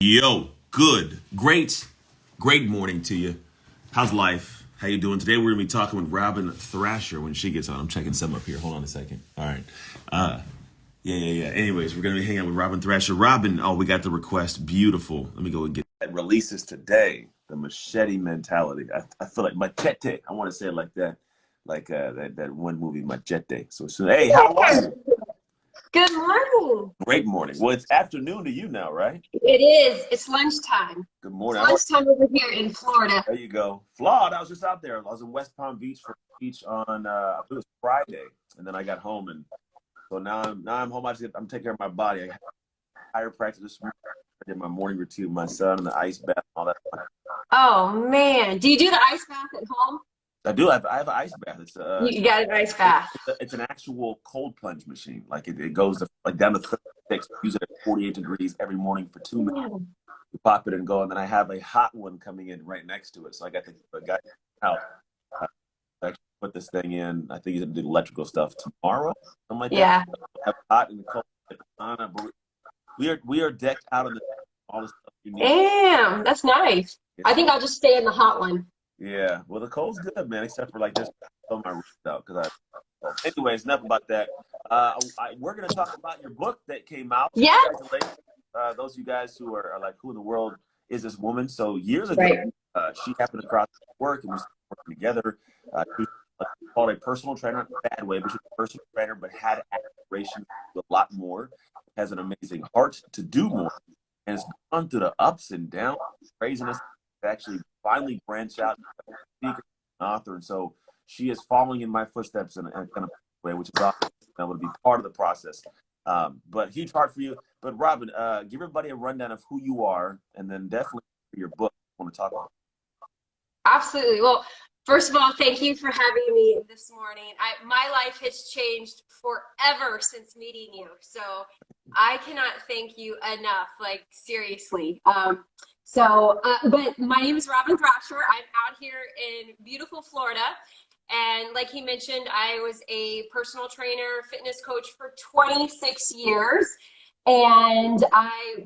Yo, great morning to you. How's life? How you doing? Today we're gonna be talking with Robin Thrasher when she gets on. I'm checking some up here. Hold on a second. All right. Uh, yeah. Anyways, we're gonna be hanging out with Robin Thrasher. Robin, oh, we got the request. Beautiful. Let me go and get that. Releases today. The machete mentality. I feel like machete. I want to say it like that, like that one movie Machete. So hey, how are you? Good morning. Great morning. Well, it's afternoon to you now, right? It is. It's lunchtime. Good It's morning. lunchtime over here in Florida. There you go. Flawed. I was just out there. I was in West Palm Beach for beach on I think it was Friday, and then I got home, and so now I'm home. I'm taking care of my body. I had chiropractic this morning. I did my morning routine with my son and the ice bath and all that. Oh man, do you do the ice bath at home? I have an ice bath. You got an ice bath. It's an actual cold plunge machine. Like it goes like down to 36. Use it at 48 degrees every morning for 2 minutes. Mm. You pop it and go, and then I have a hot one coming in right next to it. So I got the guy out. Actually put this thing in. I think he's gonna do electrical stuff tomorrow, something like that. Yeah. Have hot and cold. But we are decked out in all the stuff you need. Damn, that's nice. I It's, think I'll just stay in the hot one. yeah, well the cold's good, man. Except for like this, throw my roots out because anyways, enough about that. We're gonna talk about your book that came out. Yeah. Congratulations, those of you guys who are like, who in the world is this woman? So years ago, Right. she happened across work and we started working together. She was called a personal trainer, not in a bad way, but she was a personal trainer, but had aspirations to do a lot more. Has an amazing heart to do more, and it's gone through the ups and downs, craziness. To actually finally branch out and become a speaker, an author, and so she is following in my footsteps in a kind of way, which is awesome. I'm going to be part of the process. But huge heart for you. But Robin, give everybody a rundown of who you are, and then definitely your book I want to talk about. Absolutely. Well, first of all, thank you for having me this morning. My life has changed forever since meeting you. So I cannot thank you enough, like seriously. But my name is Robin Thrasher. I'm out here in beautiful Florida. And like he mentioned, I was a personal trainer, fitness coach for 26 years. And I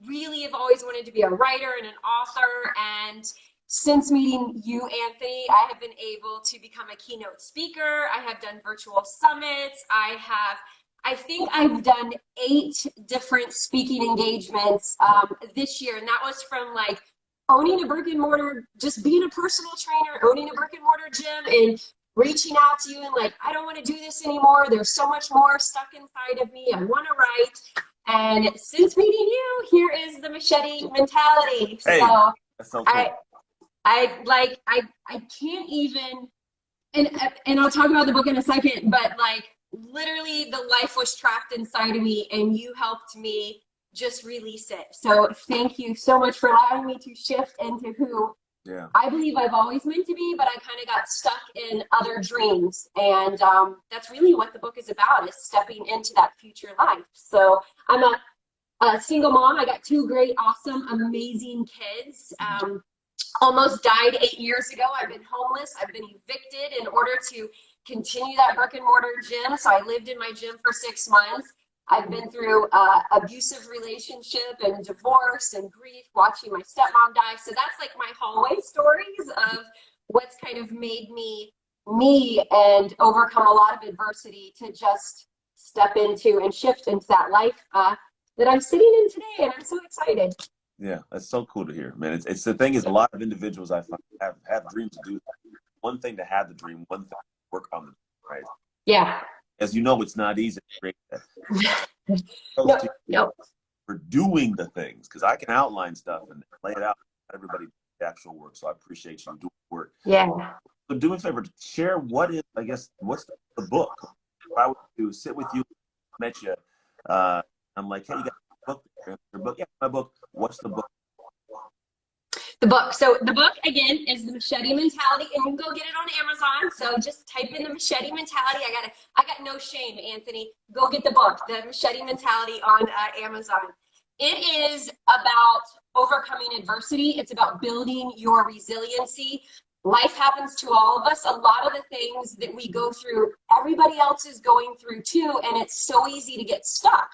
really have always wanted to be a writer and an author. And since meeting you, Anthony, I have been able to become a keynote speaker. I have done virtual summits. I think I've done 8 different speaking engagements this year. And that was from like owning a brick and mortar, just being a personal trainer, owning a brick and mortar gym and reaching out to you and like, I don't want to do this anymore. There's so much more stuck inside of me. I want to write. And since meeting you, here is the machete mentality. Hey, So that's so cool. I can't even, and I'll talk about the book in a second, but like literally the life was trapped inside of me and you helped me just release it. So thank you so much for allowing me to shift into who Yeah. I believe I've always meant to be, but I kind of got stuck in other dreams. And that's really what the book is about, is stepping into that future life. So I'm a single mom. I got 2 great, awesome, amazing kids. Almost died 8 years ago. I've been homeless. I've been evicted in order to continue that brick and mortar gym. So I lived in my gym for 6 months. I've been through abusive relationship and divorce and grief, watching my stepmom die. So that's like my hallway stories of what's kind of made me me and overcome a lot of adversity to just step into and shift into that life that I'm sitting in today. And I'm so excited. Yeah, that's so cool to hear, man. It's the thing is, a lot of individuals I find have dreams to do. One thing to have the dream, one thing to work on the dream, right? Yeah. As you know, it's not easy to create that. No. For doing the things, because I can outline stuff and lay it out. Not everybody does the actual work, so I appreciate you doing the work. Yeah. So do me a favor, share what's the book. If I were to sit with you, met you, I'm like, hey, you got a book? Your book? Yeah, my book. What's the book? The book. So the book again is the Machete Mentality, and you can go get it on Amazon. So just type in the Machete Mentality. I got no shame, Anthony. Go get the book, the Machete Mentality on Amazon. It is about overcoming adversity. It's about building your resiliency. Life happens to all of us. A lot of the things that we go through, everybody else is going through too, and it's so easy to get stuck.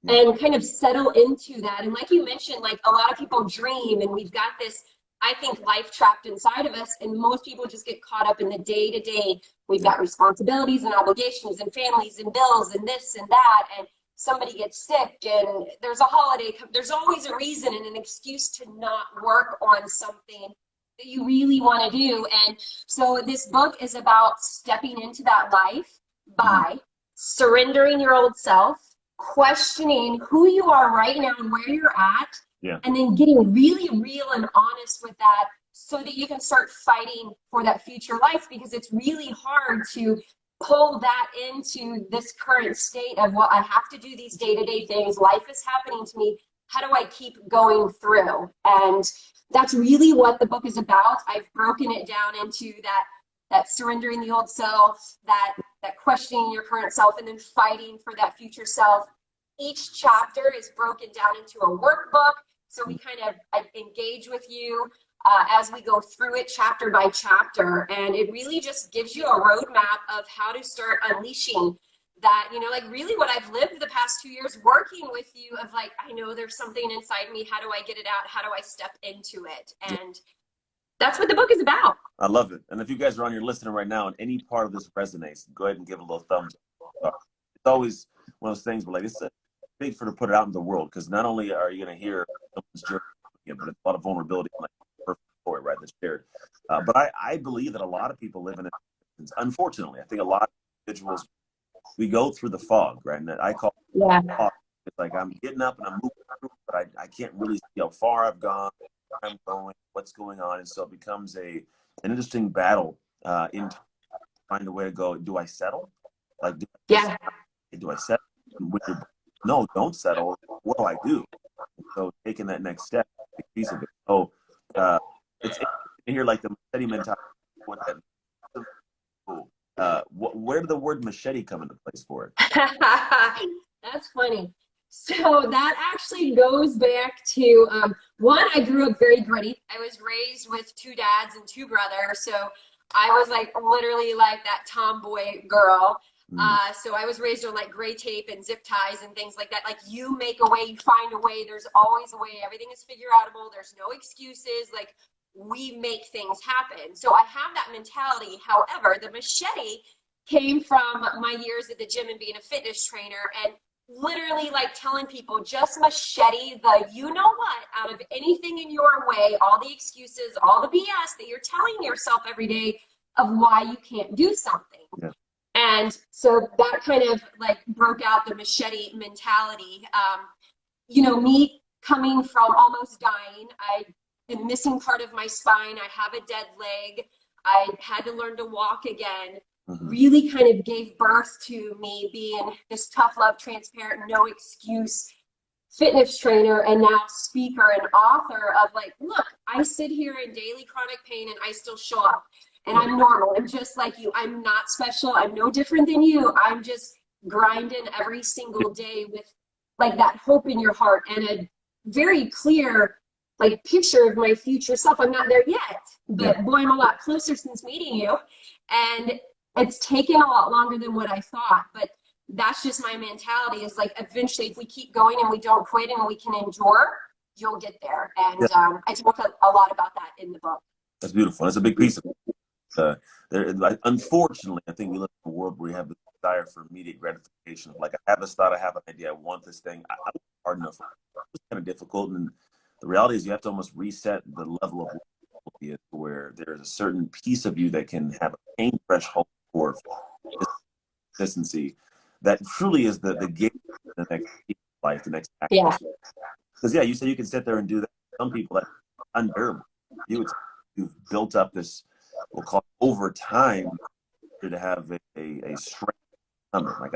Yeah. and kind of settle into that. And like you mentioned, like a lot of people dream, and we've got this, I think, life trapped inside of us, and most people just get caught up in the day to day. We've Yeah. got responsibilities and obligations and families and bills and this and that, and somebody gets sick and there's a holiday. There's always a reason and an excuse to not work on something that you really want to do. And so this book is about stepping into that life Mhm. by surrendering your old self, questioning who you are right now and where you're at, Yeah. and then getting really real and honest with that so that you can start fighting for that future life, because it's really hard to pull that into this current state of, well, I have to do these day-to-day things. Life is happening to me. How do I keep going through? And that's really what the book is about. I've broken it down into that surrendering the old self, that questioning your current self, and then fighting for that future self. Each chapter is broken down into a workbook, so we kind of engage with you as we go through it chapter by chapter, and it really just gives you a roadmap of how to start unleashing that, like really what I've lived the past 2 years working with you of, like, I know there's something inside me. How do I get it out? How do I step into it? And that's what the book is about. I love it. And if you guys are on here listening right now and any part of this resonates, go ahead and give a little thumbs up. It's always one of those things where, like, it's big for to put it out in the world, because not only are you going to hear someone's journey, but it's a lot of vulnerability, like perfect story, right, that's shared. But I believe that a lot of people live in it. Unfortunately, I think a lot of individuals, we go through the fog, right? And I call it fog. It's like I'm getting up and I'm moving through, but I can't really see how far I've gone, where I'm going, what's going on. And so it becomes an interesting battle in find a way to go. Do I settle? Like, do I settle? No, don't settle. What do I do? And so taking that next step, a piece of it. So it's interesting to hear, like, the machete mentality. What that cool. Where did the word machete come into place for it? That's funny. So that actually goes back to one, I grew up very gritty. I was raised with two dads and two brothers. So I was like literally like that tomboy girl. So I was raised on like gray tape and zip ties and things like that. Like, you make a way, you find a way. There's always a way. Everything is figure outable. There's no excuses. Like, we make things happen. So I have that mentality. However, the machete came from my years at the gym and being a fitness trainer, and literally like telling people, just machete the you know what out of anything in your way, all the excuses, all the BS that you're telling yourself every day of why you can't do something. Yeah. And so that kind of like broke out the machete mentality. Me coming from almost dying, I am missing part of my spine. I have a dead leg. I had to learn to walk again. Really kind of gave birth to me being this tough love, transparent, no excuse fitness trainer, and now speaker and author of, like, look, I sit here in daily chronic pain and I still show up, and I'm normal. I'm just like you. I'm not special. I'm no different than you. I'm just grinding every single day with like that hope in your heart and a very clear like picture of my future self. I'm not there yet, but boy, I'm a lot closer since meeting you. And it's taken a lot longer than what I thought, but that's just my mentality, is like, eventually if we keep going and we don't quit and we can endure, you'll get there. And I talk a lot about that in the book. That's beautiful. That's a big piece of unfortunately, I think we live in a world where we have the desire for immediate gratification. Like, I have this thought, I have an idea, I want this thing. I don't hard enough. It's kind of difficult. And the reality is you have to almost reset the level of where there's a certain piece of you that can have a pain threshold for consistency that truly is the game for the next life, the next act. Yeah. Because you said you can sit there and do that. Some people, that's unbearable. You've built up this, we'll call it, over time, to have a strength stomach. Like,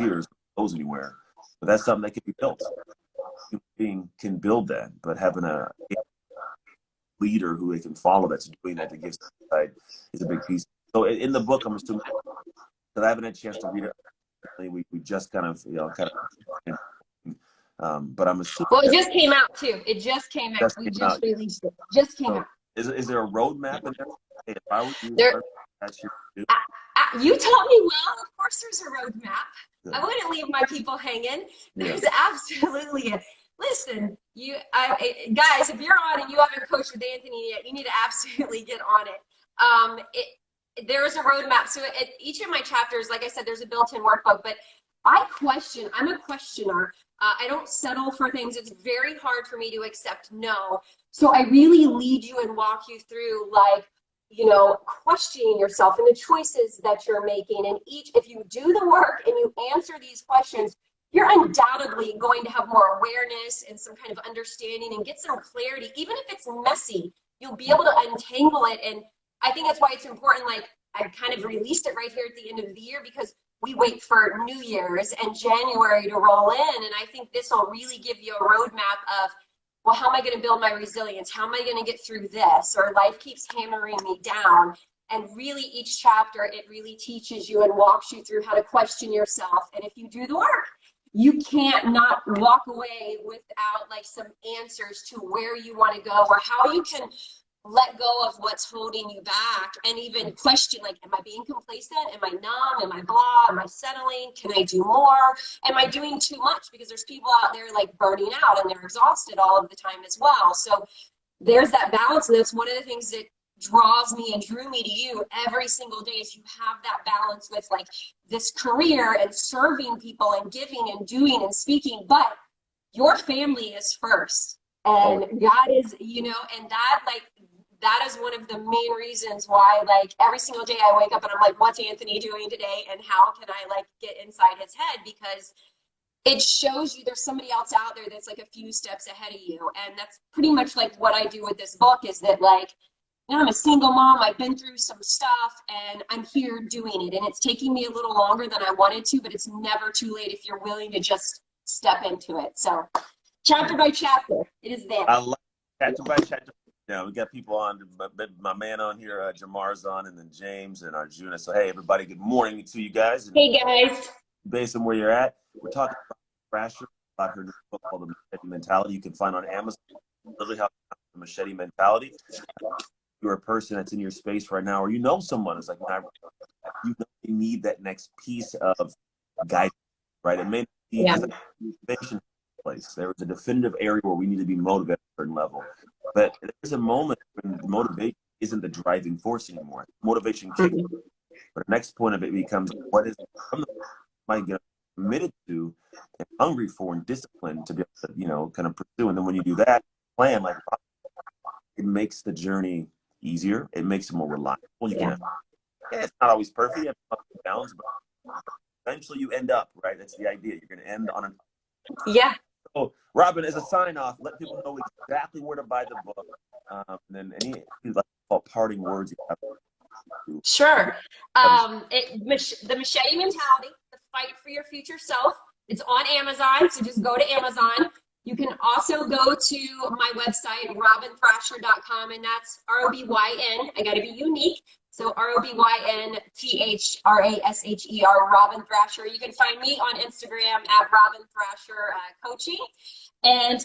years goes anywhere, but that's something that can be built. Human being can build that, but having a leader who they can follow that's doing that, that gives insight, is a big piece. So in the book, I'm assuming, because I haven't had a chance to read it, we just kind of but I'm assuming. Well, it just came out too. It just came out. We just released it. Just came out. Is there a roadmap in there? Hey, if I were you, you taught me well. Of course, there's a roadmap. I wouldn't leave my people hanging. Yeah. There's absolutely a listen. Guys, if you're on and you haven't coached with Anthony yet, you need to absolutely get on it. There is a roadmap. So at each of my chapters, like I said, there's a built-in workbook. But I'm a questioner. I don't settle for things. It's very hard for me to accept no. So I really lead you and walk you through, like, questioning yourself and the choices that you're making. And if you do the work and you answer these questions, you're undoubtedly going to have more awareness and some kind of understanding and get some clarity. Even if it's messy, you'll be able to untangle it. And I think that's why it's important. Like, I kind of released it right here at the end of the year, because we wait for New Year's and January to roll in. And I think this will really give you a roadmap of, well, how am I going to build my resilience? How am I going to get through this? Or life keeps hammering me down. And really, each chapter, it really teaches you and walks you through how to question yourself. And if you do the work, you can't not walk away without like some answers to where you want to go, or how you can let go of what's holding you back, and even question, like, am I being complacent? Am I numb? Am I blah? Am I settling? Can I do more? Am I doing too much? Because there's people out there like burning out and they're exhausted all of the time as well. So there's that balance. And that's one of the things that draws me and drew me to you every single day, is you have that balance with like this career and serving people and giving and doing and speaking, but your family is first. And God is, and that is one of the main reasons why, like, every single day I wake up and I'm like, what's Anthony doing today? And how can I like get inside his head? Because it shows you there's somebody else out there that's like a few steps ahead of you. And that's pretty much like what I do with this book, is that, like, I'm a single mom. I've been through some stuff and I'm here doing it. And it's taking me a little longer than I wanted to, but it's never too late if you're willing to just step into it. So chapter by chapter, it is there. I like chapter by chapter. We got people on, my man on here, Jamar's on, and then James and Arjuna. So, hey, everybody, good morning to you guys. Hey, guys. Based on where you're at, we're talking about Thrasher, about her new book called The Machete Mentality. You can find on Amazon, literally how the Machete Mentality. You're a person that's in your space right now, or you know someone is like, you need that next piece of guidance, right? It may not be motivation place. There is a definitive area where we need to be motivated at a certain level, but there's a moment when motivation isn't the driving force anymore. Motivation kicks in. But the next point of it becomes, what is I get committed to and hungry for and disciplined to be able to, kind of pursue. And then when you do that, plan, like, it makes the journey easier. It makes it more reliable. It's not always perfect. You have ups and downs, but eventually you end up, right? That's the idea. You're going to end on an. Yeah. So, Robin, as a sign off, let people know exactly where to buy the book. And then any parting words you have. Sure. The Machete Mentality, the fight for your future self. It's on Amazon, so just go to Amazon. You can also go to my website, robinthrasher.com, and that's ROBYN. I got to be unique. So ROBYNTHRASHER, Robin Thrasher. You can find me on Instagram at Robin Thrasher Coaching. And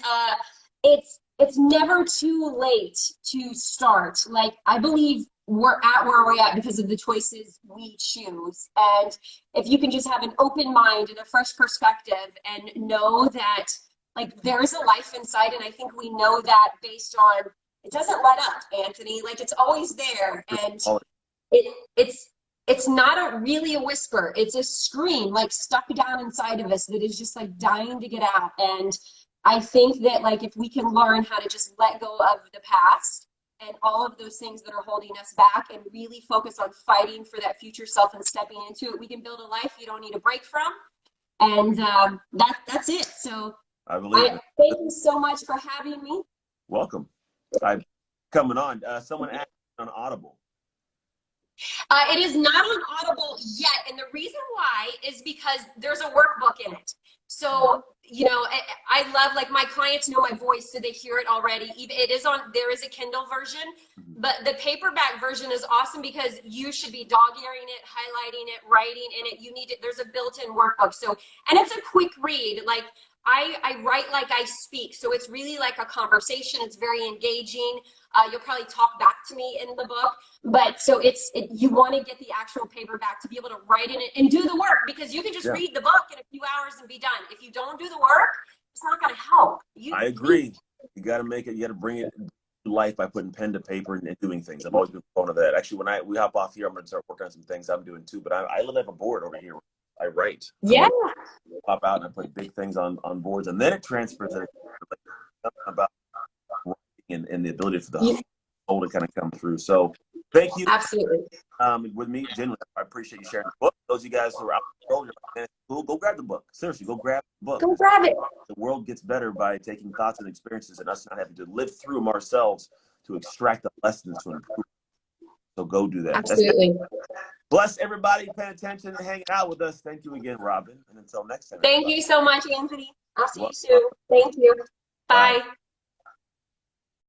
it's never too late to start. Like, I believe we're at where we're at because of the choices we choose. And if you can just have an open mind and a fresh perspective and know that, like, there's a life inside, and I think we know that based on, it doesn't let up, Anthony. Like, it's always there, and it's not really a whisper. It's a scream, like, stuck down inside of us that is just like dying to get out. And I think that, like, if we can learn how to just let go of the past and all of those things that are holding us back and really focus on fighting for that future self and stepping into it, we can build a life you don't need a break from. And that's it. So I believe it. Thank you so much for having me. Welcome. I'm coming on. Someone asked on Audible. It is not on Audible yet, and the reason why is because there's a workbook in it. So, I love, like, my clients know my voice, so they hear it already. There is a Kindle version, but the paperback version is awesome because you should be dog-earing it, highlighting it, writing in it. There's a built-in workbook. So, and it's a quick read. Like, I write like I speak. So it's really like a conversation. It's very engaging. You'll probably talk back to me in the book. But so you want to get the actual paperback to be able to write in it and do the work, because you can just Yeah, read the book in a few hours and be done. If you don't do the work, it's not going to help. I agree. You got to make it. You got to bring it to life by putting pen to paper and doing things. I've always been a fan of that. Actually, when we hop off here, I'm going to start working on some things I'm doing too. But I live like a board over here. I write. I Yeah, want to pop out and I put big things on boards, and then it transfers it about writing and the ability for the soul to kind of come through. So thank you. absolutely. With me, genuinely, I appreciate you sharing the book. Those of you guys who are out there, you're like, man, go grab the book. Seriously, go grab the book. Go grab it. The world gets better by taking thoughts and experiences and us not having to live through them ourselves to extract the lessons to improve. So go do that. Absolutely. Bless everybody paying attention and hanging out with us. Thank you again, Robin. And until next time. Thank you so much, Anthony. I'll see you soon. Thank you. Bye. Bye.